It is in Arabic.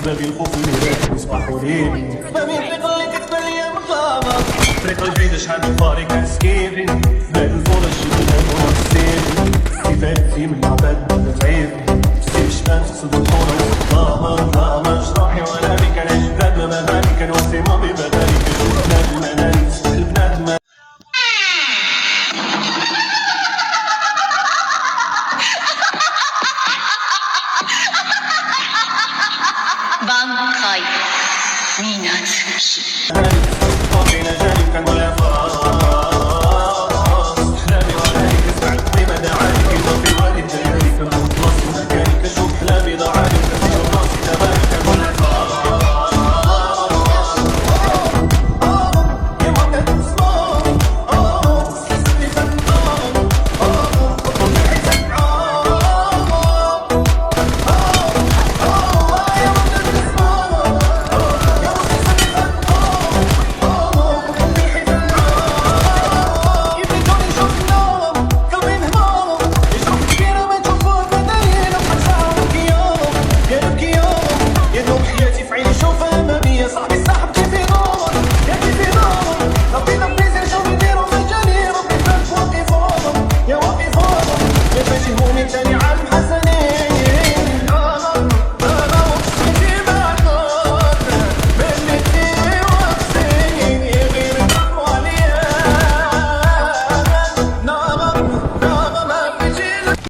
بابي الخوف اللي راك يصبحوا ليلي بابي الفريق اللي كتبان ليا مقامة الطريقة الجديدة شحال من فارق مسكيني باب الفرج جبنا موسيني كيفاش في من عباد تعيب سيب شبان تقصد الفرج ضامن جراحي وانا بك انا جباد ما بالي كان وسي ماضي ما بالي البنات المنانيس البنات ما挽回に懐きبالي